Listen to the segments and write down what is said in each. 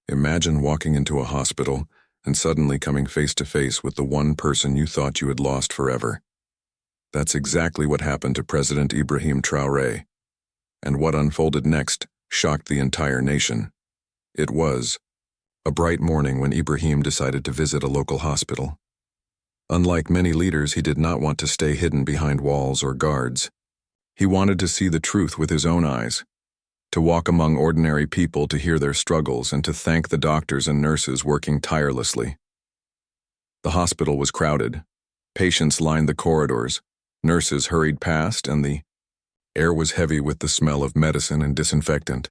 Imagine walking into a hospital and suddenly coming face to face with the one person you thought you had lost forever. That's exactly what happened to President Ibrahim Traoré. And what unfolded next shocked the entire nation. It was a bright morning when Ibrahim decided to visit a local hospital. Unlike many leaders, he did not want to stay hidden behind walls or guards. He wanted to see the truth with his own eyes, to walk among ordinary people, to hear their struggles, and to thank the doctors and nurses working tirelessly. The hospital was crowded. Patients lined the corridors, nurses hurried past, and the air was heavy with the smell of medicine and disinfectant.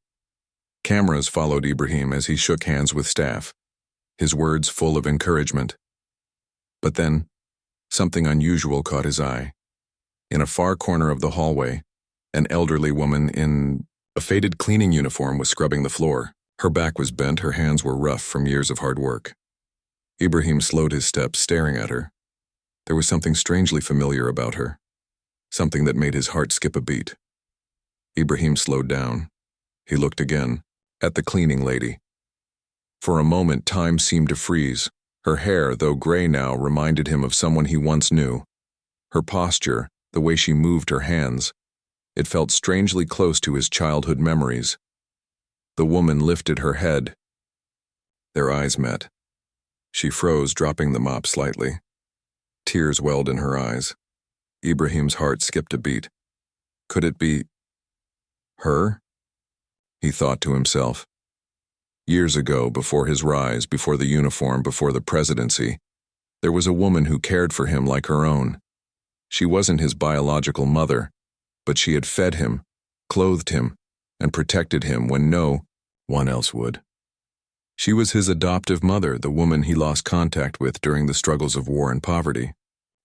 Cameras followed Ibrahim as he shook hands with staff, his words full of encouragement. But then, something unusual caught his eye. In a far corner of the hallway, an elderly woman in a faded cleaning uniform was scrubbing the floor. Her back was bent, her hands were rough from years of hard work. Ibrahim slowed his steps, staring at her. There was something strangely familiar about her, something that made his heart skip a beat. Ibrahim slowed down. He looked again, at the cleaning lady. For a moment, time seemed to freeze. Her hair, though gray now, reminded him of someone he once knew. Her posture, the way she moved her hands, it felt strangely close to his childhood memories. The woman lifted her head. Their eyes met. She froze, dropping the mop slightly. Tears welled in her eyes. Ibrahim's heart skipped a beat. Could it be her? He thought to himself. Years ago, before his rise, before the uniform, before the presidency, there was a woman who cared for him like her own. She wasn't his biological mother, but she had fed him, clothed him, and protected him when no one else would. She was his adoptive mother, the woman he lost contact with during the struggles of war and poverty.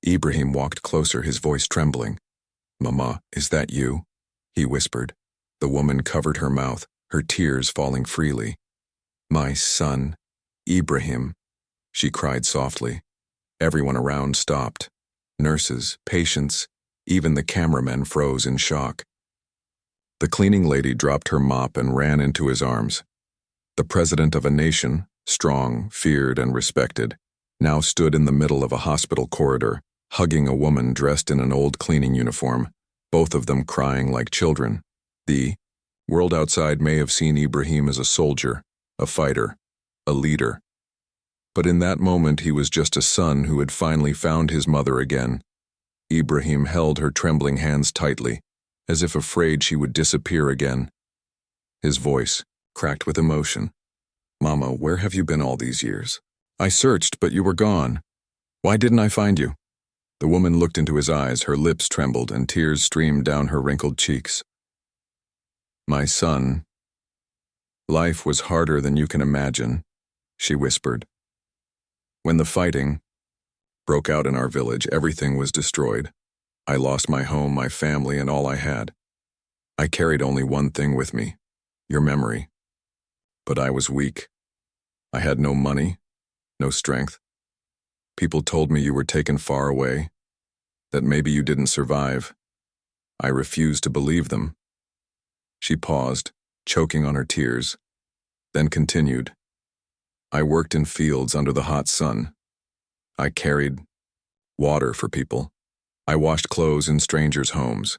Ibrahim walked closer, his voice trembling. "Mama, is that you?" he whispered. The woman covered her mouth, her tears falling freely. "My son, Ibrahim," she cried softly. Everyone around stopped. Nurses, patients, even the cameramen froze in shock. The cleaning lady dropped her mop and ran into his arms. The president of a nation, strong, feared, and respected, now stood in the middle of a hospital corridor, hugging a woman dressed in an old cleaning uniform, both of them crying like children. The world outside may have seen Ibrahim as a soldier, a fighter, a leader. But in that moment he was just a son who had finally found his mother again. Ibrahim held her trembling hands tightly, as if afraid she would disappear again. His voice cracked with emotion. "Mama, where have you been all these years? I searched, but you were gone. Why didn't I find you?" The woman looked into his eyes, her lips trembled, and tears streamed down her wrinkled cheeks. "My son, life was harder than you can imagine," she whispered. "When the fighting broke out in our village, everything was destroyed. I lost my home, my family, and all I had. I carried only one thing with me, your memory. But I was weak. I had no money, no strength. People told me you were taken far away, that maybe you didn't survive. I refused to believe them." She paused, choking on her tears, then continued. "I worked in fields under the hot sun. I carried water for people. I washed clothes in strangers' homes.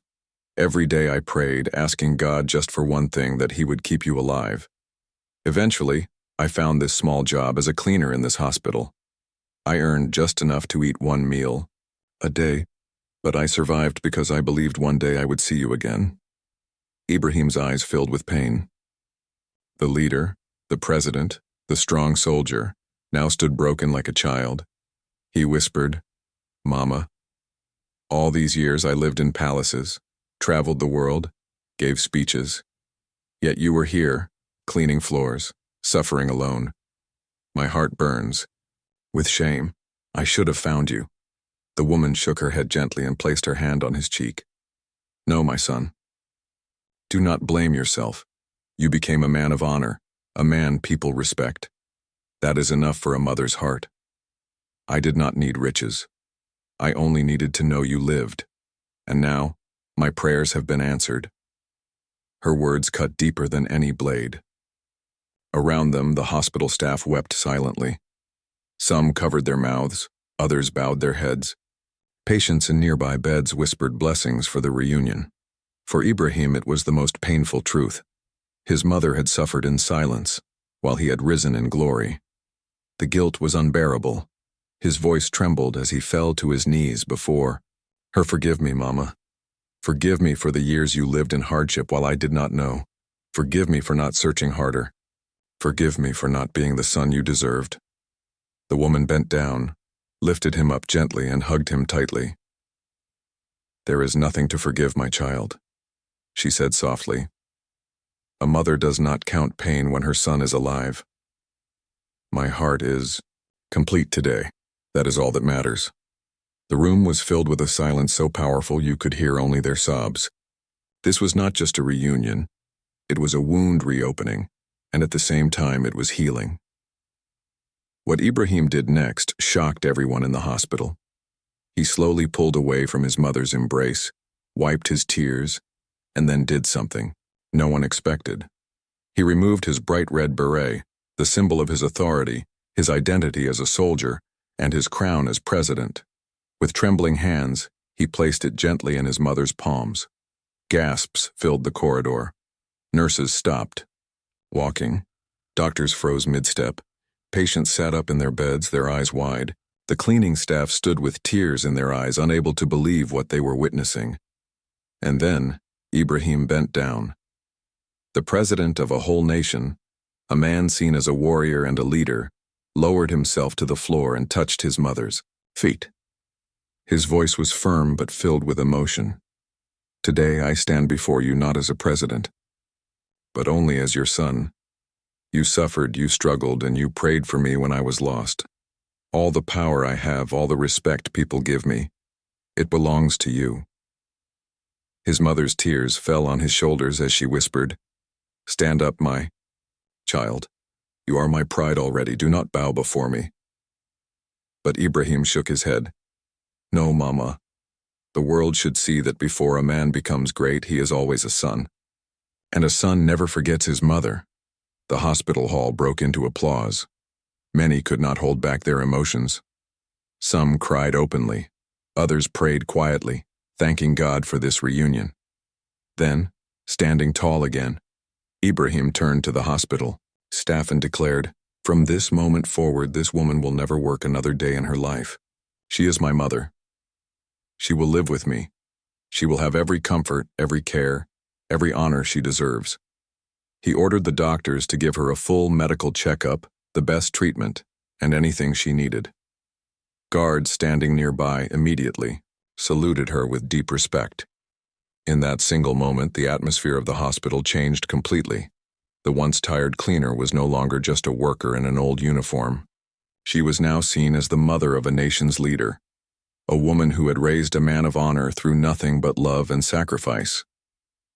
Every day I prayed, asking God just for one thing, that He would keep you alive. Eventually, I found this small job as a cleaner in this hospital. I earned just enough to eat one meal a day, but I survived because I believed one day I would see you again." Ibrahim's eyes filled with pain. The leader, the president, the strong soldier, now stood broken like a child. He whispered, "Mama, all these years I lived in palaces, traveled the world, gave speeches. Yet you were here, cleaning floors, suffering alone. My heart burns. With shame, I should have found you." The woman shook her head gently and placed her hand on his cheek. "No, my son. Do not blame yourself. You became a man of honor, a man people respect. That is enough for a mother's heart. I did not need riches. I only needed to know you lived. And now, my prayers have been answered." Her words cut deeper than any blade. Around them, the hospital staff wept silently. Some covered their mouths, others bowed their heads. Patients in nearby beds whispered blessings for the reunion. For Ibrahim, it was the most painful truth. His mother had suffered in silence, while he had risen in glory. The guilt was unbearable. His voice trembled as he fell to his knees before her. "Forgive me, Mama. Forgive me for the years you lived in hardship while I did not know. Forgive me for not searching harder. Forgive me for not being the son you deserved." The woman bent down, lifted him up gently, and hugged him tightly. "There is nothing to forgive, my child," she said softly. "A mother does not count pain when her son is alive. My heart is complete today. That is all that matters." The room was filled with a silence so powerful you could hear only their sobs. This was not just a reunion. It was a wound reopening, and at the same time it was healing. What Ibrahim did next shocked everyone in the hospital. He slowly pulled away from his mother's embrace, wiped his tears, and then did something no one expected. He removed his bright red beret, the symbol of his authority, his identity as a soldier, and his crown as president. With trembling hands, he placed it gently in his mother's palms. Gasps filled the corridor. Nurses stopped. Walking. Doctors froze mid-step. Patients sat up in their beds, their eyes wide. The cleaning staff stood with tears in their eyes, unable to believe what they were witnessing. And then, Ibrahim bent down. The president of a whole nation, a man seen as a warrior and a leader, lowered himself to the floor and touched his mother's feet. His voice was firm but filled with emotion. "Today I stand before you not as a president, but only as your son. You suffered, you struggled, and you prayed for me when I was lost. All the power I have, all the respect people give me, it belongs to you." His mother's tears fell on his shoulders as she whispered, "Stand up, my child. You are my pride already. Do not bow before me." But Ibrahim shook his head. "No, Mama. The world should see that before a man becomes great, he is always a son. And a son never forgets his mother." The hospital hall broke into applause. Many could not hold back their emotions. Some cried openly. Others prayed quietly, thanking God for this reunion. Then, standing tall again, Ibrahim turned to the hospital staff and declared, "From this moment forward, this woman will never work another day in her life. She is my mother. She will live with me. She will have every comfort, every care, every honor she deserves." He ordered the doctors to give her a full medical checkup, the best treatment, and anything she needed. Guards standing nearby immediately saluted her with deep respect. In that single moment, the atmosphere of the hospital changed completely. The once tired cleaner was no longer just a worker in an old uniform. She was now seen as the mother of a nation's leader, a woman who had raised a man of honor through nothing but love and sacrifice.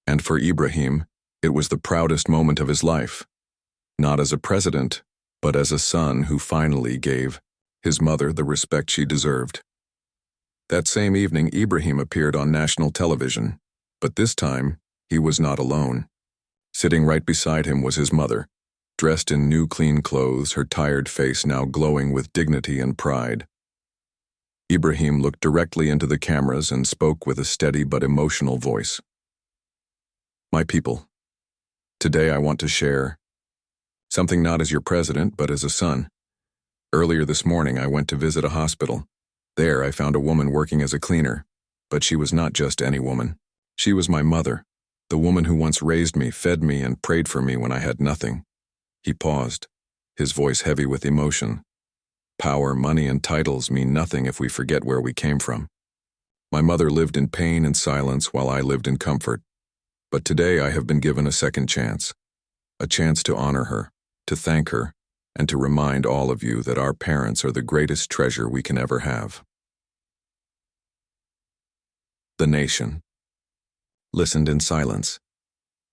And for Ibrahim, it was the proudest moment of his life, not as a president, but as a son who finally gave his mother the respect she deserved. That same evening, Ibrahim appeared on national television, but this time, he was not alone. Sitting right beside him was his mother, dressed in new clean clothes, her tired face now glowing with dignity and pride. Ibrahim looked directly into the cameras and spoke with a steady but emotional voice. "My people, today I want to share something not as your president, but as a son. Earlier this morning, I went to visit a hospital. There, I found a woman working as a cleaner, but she was not just any woman. She was my mother, the woman who once raised me, fed me, and prayed for me when I had nothing." He paused, his voice heavy with emotion. "Power, money, and titles mean nothing if we forget where we came from. My mother lived in pain and silence while I lived in comfort. But today I have been given a second chance. A chance to honor her, to thank her, and to remind all of you that our parents are the greatest treasure we can ever have." The nation listened in silence.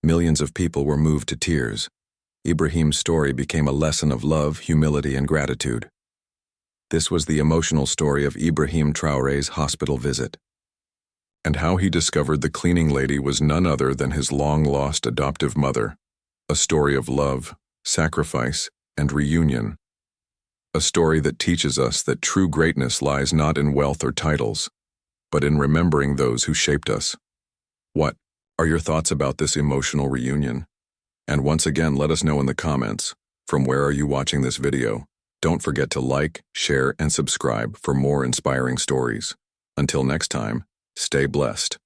Millions of people were moved to tears. Ibrahim's story became a lesson of love, humility, and gratitude. This was the emotional story of Ibrahim Traoré's hospital visit. And how he discovered the cleaning lady was none other than his long-lost adoptive mother. A story of love, sacrifice, and reunion. A story that teaches us that true greatness lies not in wealth or titles, but in remembering those who shaped us. What are your thoughts about this emotional reunion? And once again, let us know in the comments, from where are you watching this video? Don't forget to like, share, and subscribe for more inspiring stories. Until next time, stay blessed.